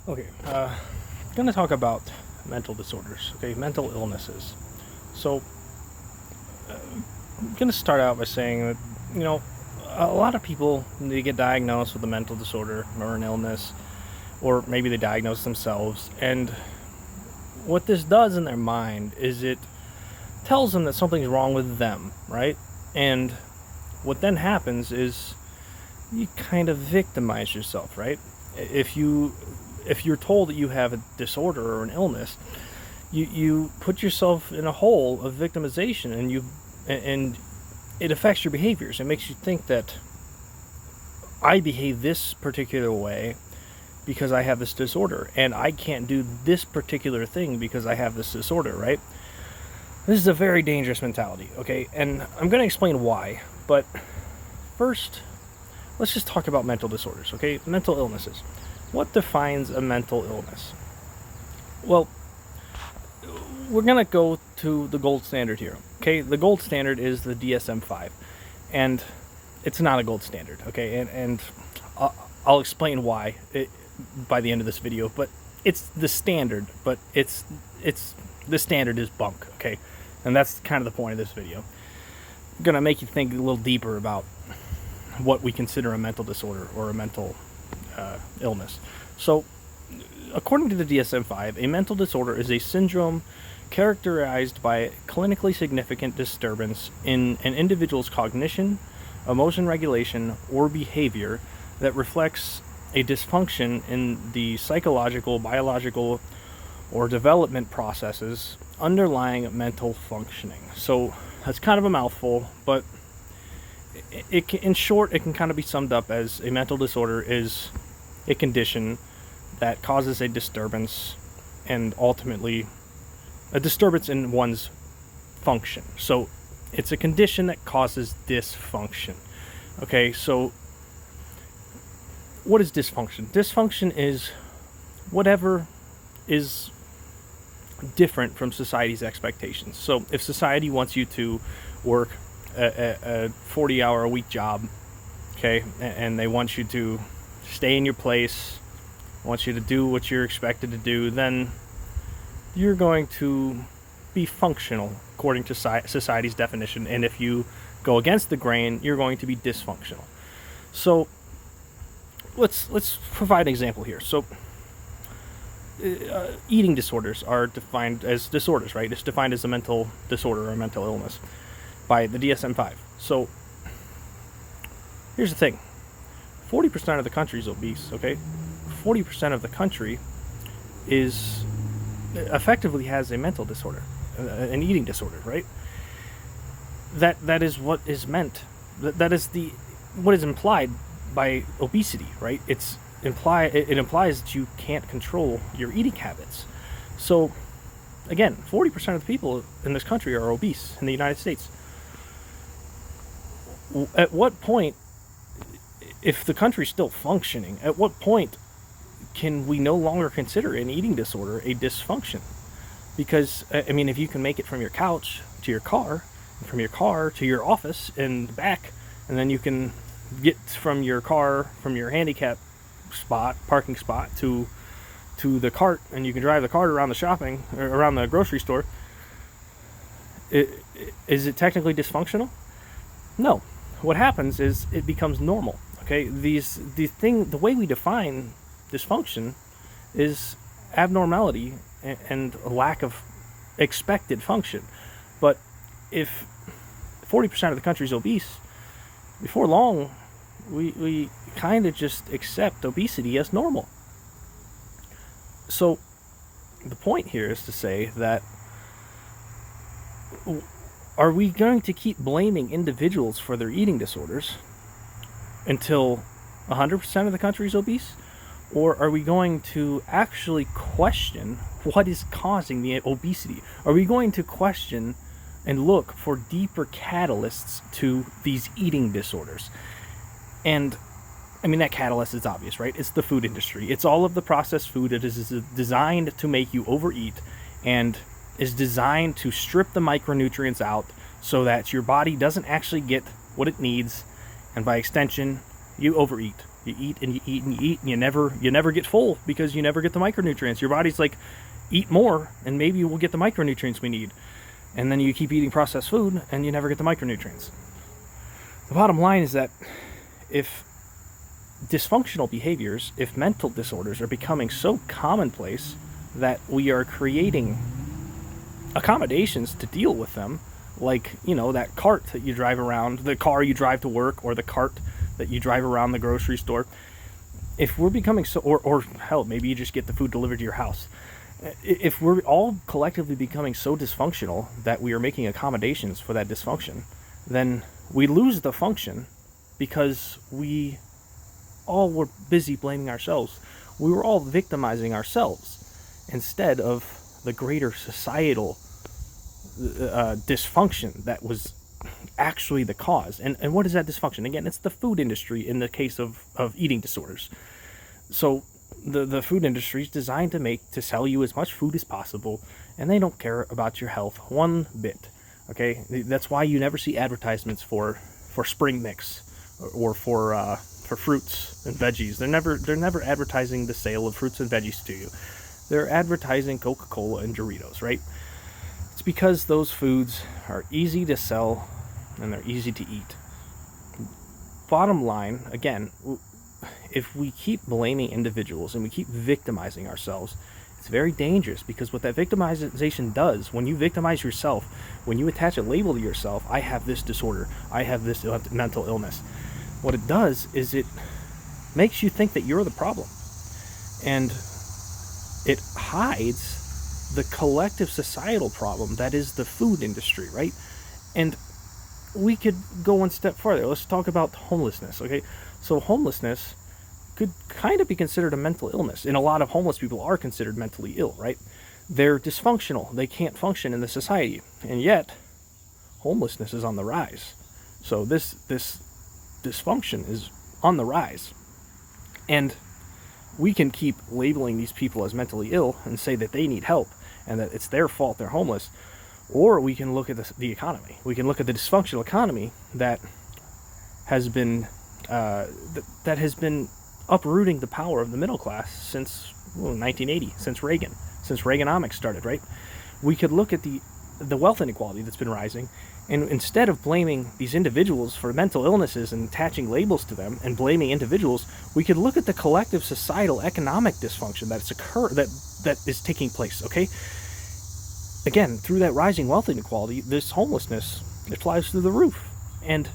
Okay, going to talk about mental disorders, okay, mental illnesses. So, I'm going to start out by saying that, a lot of people, they get diagnosed with a mental disorder or an illness, or maybe they diagnose themselves, and what this does in their mind is it tells them that something's wrong with them, right? And what then happens is you kind of victimize yourself, right? If you're told that you have a disorder or an illness, you put yourself in a hole of victimization, and it affects your behaviors. It makes you think that I behave this particular way because I have this disorder, and I can't do this particular thing because I have this disorder, right? This is a very dangerous mentality, okay? And I'm going to explain why, but first, let's just talk about mental disorders, okay? Mental illnesses. What defines a mental illness? Well, we're going to go to the gold standard here, okay? The gold standard is the DSM-5, and it's not a gold standard, okay? And I'll explain why by the end of this video, but it's the standard, but it's the standard is bunk, okay? And that's kind of the point of this video. I'm going to make you think a little deeper about what we consider a mental disorder or a mental illness. So, according to the DSM-5, a mental disorder is a syndrome characterized by clinically significant disturbance in an individual's cognition, emotion regulation, or behavior that reflects a dysfunction in the psychological, biological, or development processes underlying mental functioning. So that's kind of a mouthful, but in short, it can kind of be summed up as a mental disorder is a condition that causes a disturbance and ultimately a disturbance in one's function. So it's a condition that causes dysfunction. Okay, so what is dysfunction? Dysfunction is whatever is different from society's expectations. So if society wants you to work a 40-hour-a-week job, okay, and they want you to stay in your place, want you to do what you're expected to do, then you're going to be functional according to society's definition. And if you go against the grain, you're going to be dysfunctional. So let's provide an example here. So eating disorders are defined as disorders, right? It's defined as a mental disorder or a mental illness by the DSM-5. So here's the thing. 40% of the country is obese, okay? 40% of the country is effectively has a mental disorder, an eating disorder, right? That is what is meant. That is what is implied by obesity, right? It implies that you can't control your eating habits. So again, 40% of the people in this country are obese in the United States. At what point, if the country's still functioning, at what point can we no longer consider an eating disorder a dysfunction? Because, I mean, if you can make it from your couch to your car, and from your car to your office and back, and then you can get from your car, from your handicap parking spot to the cart, and you can drive the cart around around the grocery store, is it technically dysfunctional? No. What happens is it becomes normal. Okay, the way we define dysfunction is abnormality and a lack of expected function. But if 40% of the country is obese, before long, we kind of just accept obesity as normal. So the point here is to say that, are we going to keep blaming individuals for their eating disorders until 100% of the country is obese? Or are we going to actually question what is causing the obesity? Are we going to question and look for deeper catalysts to these eating disorders? And I mean, that catalyst is obvious, right? It's the food industry. It's all of the processed food that is designed to make you overeat and is designed to strip the micronutrients out so that your body doesn't actually get what it needs, and by extension, you overeat. You eat and you eat and you eat, and you never get full because you never get the micronutrients. Your body's like, eat more and maybe we'll get the micronutrients we need. And then you keep eating processed food and you never get the micronutrients. The bottom line is that if dysfunctional behaviors, if mental disorders are becoming so commonplace that we are creating accommodations to deal with them, like, that cart that you drive around, the car you drive to work, or the cart that you drive around the grocery store. If we're becoming so, or hell, maybe you just get the food delivered to your house. If we're all collectively becoming so dysfunctional that we are making accommodations for that dysfunction, then we lose the function because we all were busy blaming ourselves. We were all victimizing ourselves instead of the greater societal dysfunction that was actually the cause. And what is that dysfunction? Again, it's the food industry in the case of eating disorders. So the food industry is designed to sell you as much food as possible, and they don't care about your health one bit. Okay, that's why you never see advertisements for spring mix or for fruits and veggies. They're never advertising the sale of fruits and veggies to you. They're advertising Coca-Cola and Doritos, right? It's because those foods are easy to sell and they're easy to eat. Bottom line, again, if we keep blaming individuals and we keep victimizing ourselves, it's very dangerous, because what that victimization does, when you victimize yourself, when you attach a label to yourself, I have this disorder, I have this mental illness, what it does is it makes you think that you're the problem. And it hides the collective societal problem that is the food industry, right? And we could go one step further. Let's talk about homelessness, okay? So homelessness could kind of be considered a mental illness, and a lot of homeless people are considered mentally ill, right? They're dysfunctional. They can't function in the society, and yet homelessness is on the rise. So this dysfunction is on the rise, and we can keep labeling these people as mentally ill and say that they need help and that it's their fault they're homeless, or we can look at the economy. We can look at the dysfunctional economy that has been that has been uprooting the power of the middle class since 1980, since Reaganomics started, right? We could look at the wealth inequality that's been rising, and instead of blaming these individuals for mental illnesses and attaching labels to them and blaming individuals, we could look at the collective societal economic dysfunction that is taking place, okay? Again, through that rising wealth inequality, this homelessness, it flies through the roof. And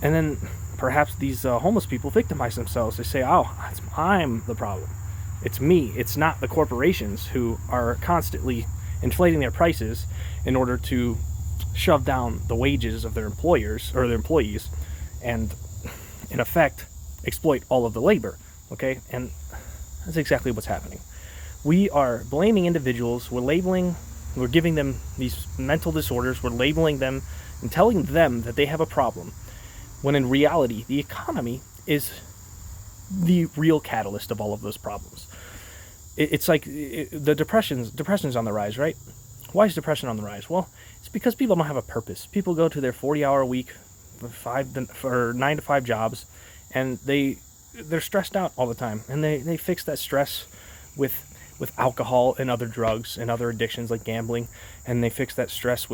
then perhaps these homeless people victimize themselves. They say, oh, I'm the problem. It's me. It's not the corporations who are constantly inflating their prices in order to shove down the wages of their employers or their employees and, in effect, exploit all of the labor, okay? And that's exactly what's happening. We are blaming individuals. We're giving them these mental disorders. We're labeling them and telling them that they have a problem, when in reality, the economy is the real catalyst of all of those problems. It's like the depression's on the rise, right? Why is depression on the rise? Well, it's because people don't have a purpose. People go to their 40-hour week, 9 to 5 jobs, and they're stressed out all the time, and they fix that stress with alcohol and other drugs and other addictions like gambling, and they fix that stress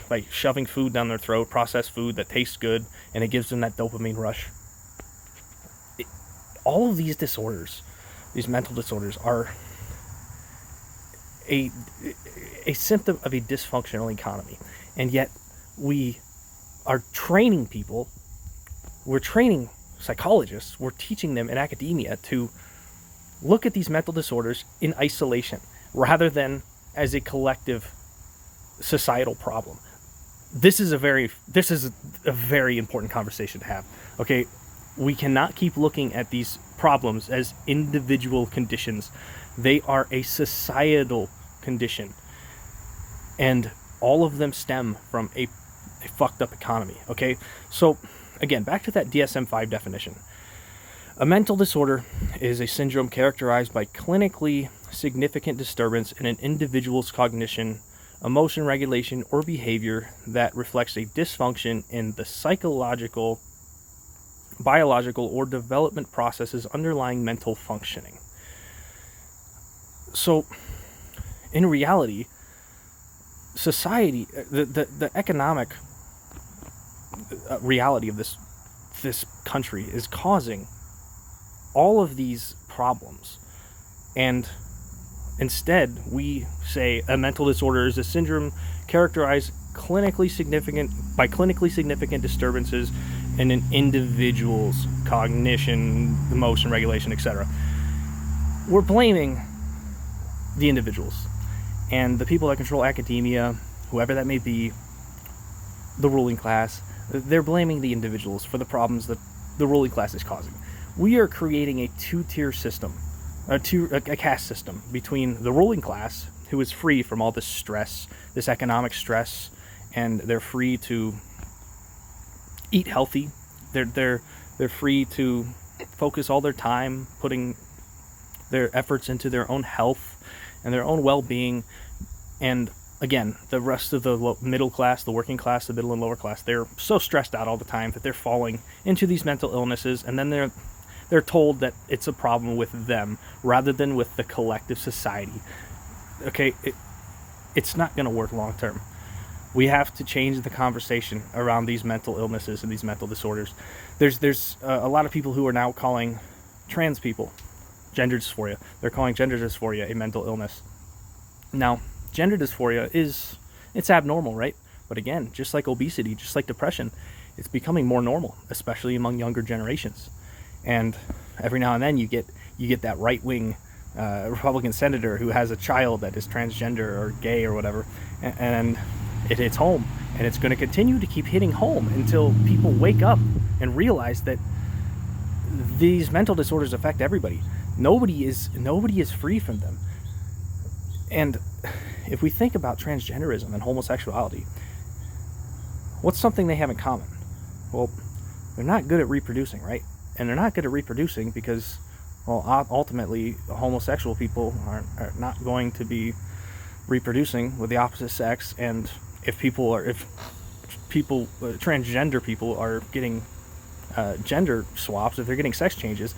by shoving food down their throat, processed food that tastes good, and it gives them that dopamine rush. All of these disorders, these mental disorders, are a symptom of a dysfunctional economy, and yet we are training people. We're training psychologists. We're teaching them in academia to look at these mental disorders in isolation rather than as a collective societal problem. This is a very important conversation to have. Okay, we cannot keep looking at these problems as individual conditions. They are a societal condition, and all of them stem from a fucked up economy. Okay, so again, back to that DSM-5 definition. A mental disorder is a syndrome characterized by clinically significant disturbance in an individual's cognition, emotion regulation, or behavior that reflects a dysfunction in the psychological biological or development processes underlying mental functioning. So, in reality, society, the economic reality of this country is causing all of these problems. And instead, we say a mental disorder is a syndrome characterized by clinically significant disturbances in an individual's cognition, emotion regulation, etc. We're blaming the individuals and the people that control academia, whoever that may be, the ruling class. They're blaming the individuals for the problems that the ruling class is causing. We are creating a two-tier system, a caste system between the ruling class, who is free from all this stress, this economic stress, and they're free to eat healthy. They're free to focus all their time putting their efforts into their own health and their own well-being. And again, the rest of the middle class, the working class, the middle and lower class, they're so stressed out all the time that they're falling into these mental illnesses, and then they're told that it's a problem with them rather than with the collective society. Okay, it's not going to work long term. We have to change the conversation around these mental illnesses and these mental disorders. There's a lot of people who are now calling trans people gender dysphoria. They're calling gender dysphoria a mental illness. Now, gender dysphoria it's abnormal, right? But again, just like obesity, just like depression, it's becoming more normal, especially among younger generations. And every now and then you get that right-wing Republican senator who has a child that is transgender or gay or whatever, and it hits home, and it's going to continue to keep hitting home until people wake up and realize that these mental disorders affect everybody. Nobody is free from them. And if we think about transgenderism and homosexuality, what's something they have in common? Well, they're not good at reproducing, right? And they're not good at reproducing because, well, ultimately, homosexual people are not going to be reproducing with the opposite sex. And if transgender people are getting gender swaps, if they're getting sex changes,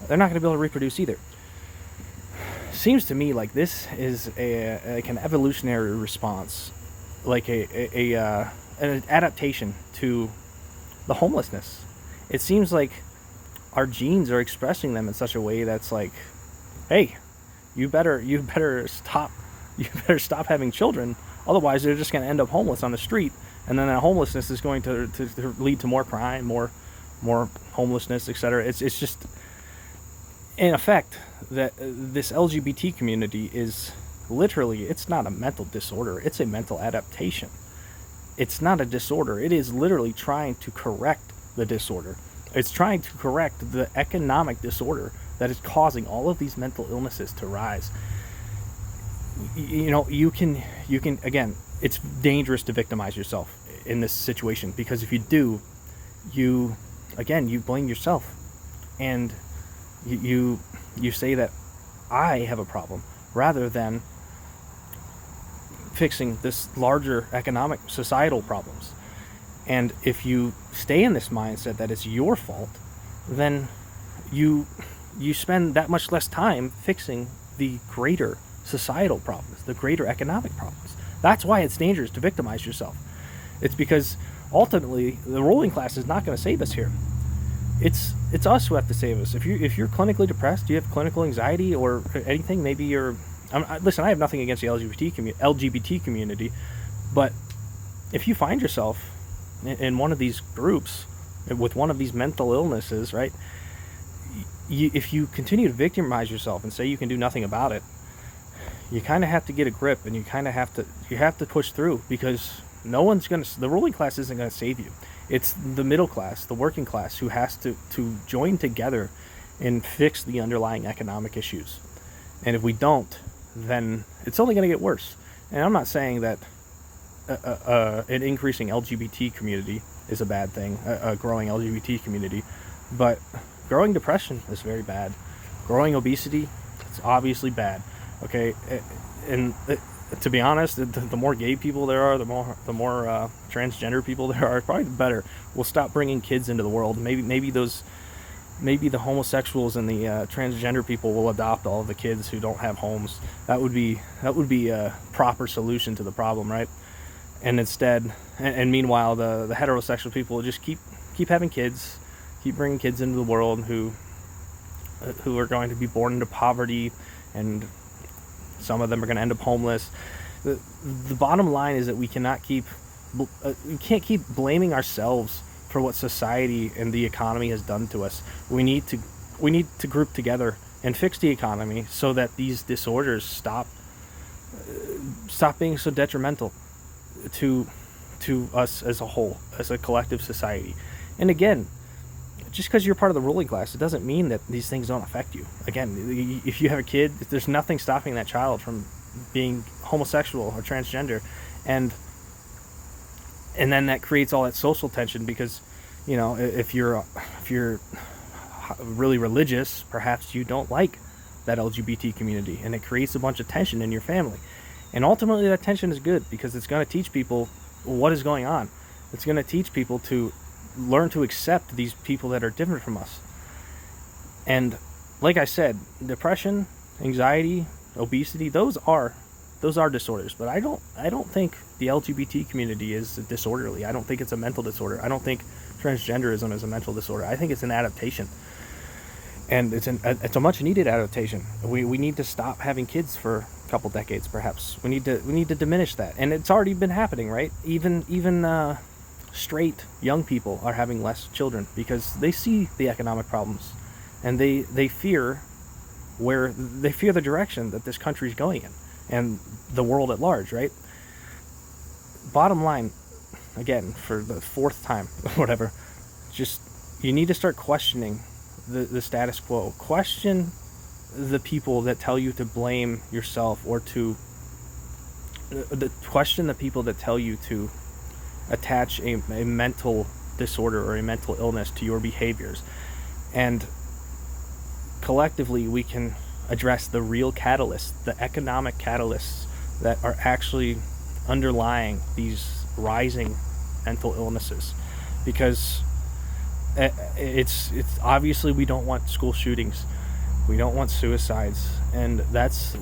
they're not going to be able to reproduce either. Seems to me like this is like an evolutionary response, like an adaptation to the homelessness. It seems like our genes are expressing them in such a way that's like, hey, you better stop having children, otherwise they're just going to end up homeless on the street, and then that homelessness is going to lead to more crime, more homelessness, etc. It's just, in effect, that this LGBT community is literally, it's not a mental disorder, it's a mental adaptation. It's not a disorder, it is literally trying to correct the disorder. It's trying to correct the economic disorder that is causing all of these mental illnesses to rise. You can again, it's dangerous to victimize yourself in this situation, because if you do, you blame yourself, and you say that I have a problem rather than fixing this larger economic societal problems. And if you stay in this mindset that it's your fault, then you spend that much less time fixing the greater societal problems, the greater economic problems. That's why it's dangerous to victimize yourself. It's because ultimately the ruling class is not going to save us here. It's us who have to save us. If you're clinically depressed, you have clinical anxiety or anything, maybe you're... listen, I have nothing against the LGBT community, but if you find yourself in one of these groups with one of these mental illnesses, right? If you continue to victimize yourself and say you can do nothing about it, you kind of have to get a grip, and you have to push through, because the ruling class isn't going to save you. It's the middle class, the working class, who has to join together and fix the underlying economic issues. And if we don't, then it's only going to get worse. And I'm not saying that an increasing LGBT community is a bad thing, a growing LGBT community, but growing depression is very bad. Growing obesity, it's obviously bad. Okay, and to be honest, the more gay people there are, the more transgender people there are, probably the better. We'll stop bringing kids into the world. Maybe the homosexuals and the transgender people will adopt all of the kids who don't have homes. That would be a proper solution to the problem, right? And instead, and meanwhile, the heterosexual people will just keep having kids, keep bringing kids into the world who are going to be born into poverty, and some of them are going to end up homeless. The bottom line is that we can't keep blaming ourselves for what society and the economy has done to us. We need to group together and fix the economy so that these disorders stop being so detrimental to us as a whole, as a collective society. And again, just because you're part of the ruling class, it doesn't mean that these things don't affect you. Again, if you have a kid, there's nothing stopping that child from being homosexual or transgender, and then that creates all that social tension because, you know, if you're really religious, perhaps you don't like that LGBT community, and it creates a bunch of tension in your family. And ultimately, that tension is good because it's going to teach people what is going on. It's going to teach people to learn to accept these people that are different from us. And like I said, depression, anxiety, obesity, those are disorders. But I don't think the LGBT community is disorderly. I don't think it's a mental disorder. I don't think transgenderism is a mental disorder. I think it's an adaptation. And it's a much needed adaptation. We need to stop having kids for a couple decades, perhaps. We need to diminish that. And it's already been happening, right? Even straight young people are having less children because they see the economic problems, and they fear the direction that this country's going in, and the world at large, right? Bottom line, again, for the fourth time, whatever, just you need to start questioning the status quo. Question the people that tell you to blame yourself, or to question the people that tell you to attach a mental disorder or a mental illness to your behaviors. And collectively, we can address the real catalysts, the economic catalysts that are actually underlying these rising mental illnesses. Because it's obviously, we don't want school shootings, we don't want suicides, and that's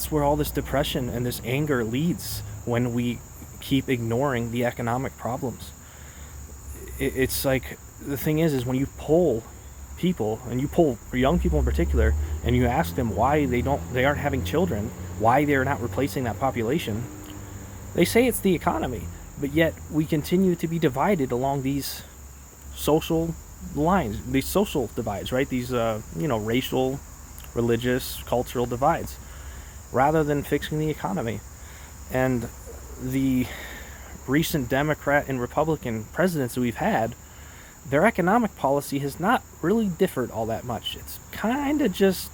where all this depression and this anger leads when we keep ignoring the economic problems. It's like, the thing is when you poll people, and you poll young people in particular, and you ask them why they aren't having children, why they're not replacing that population, they say it's the economy. But yet we continue to be divided along these social lines, these social divides, right? These racial, religious, cultural divides, rather than fixing the economy. And the recent Democrat and Republican presidents that we've had, their economic policy has not really differed all that much. It's kind of just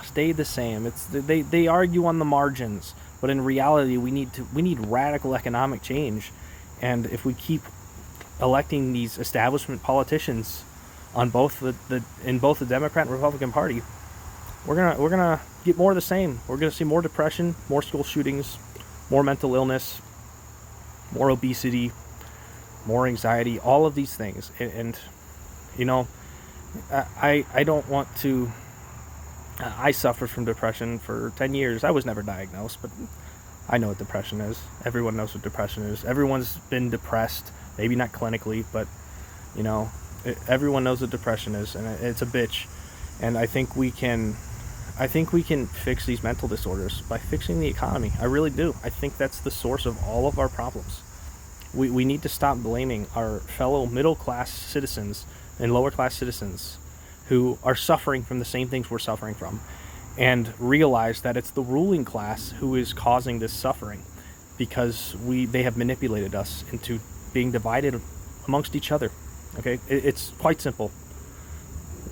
stayed the same. They argue on the margins, but in reality, we need radical economic change. And if we keep electing these establishment politicians on both in both the Democrat and Republican Party, we're gonna get more of the same. We're gonna see more depression, more school shootings, more mental illness, more obesity, more anxiety, all of these things. And I don't want to. I suffered from depression for 10 years. I was never diagnosed, but I know what depression is. Everyone knows what depression is. Everyone's been depressed, maybe not clinically, but everyone knows what depression is, and it's a bitch. And I think we can fix these mental disorders by fixing the economy. I really do. I think that's the source of all of our problems. We need to stop blaming our fellow middle-class citizens and lower-class citizens who are suffering from the same things we're suffering from, and realize that it's the ruling class who is causing this suffering, because they have manipulated us into being divided amongst each other. Okay? It's quite simple.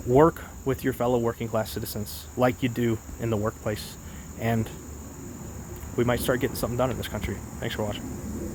Work with your fellow working class citizens like you do in the workplace, and we might start getting something done in this country. Thanks for watching.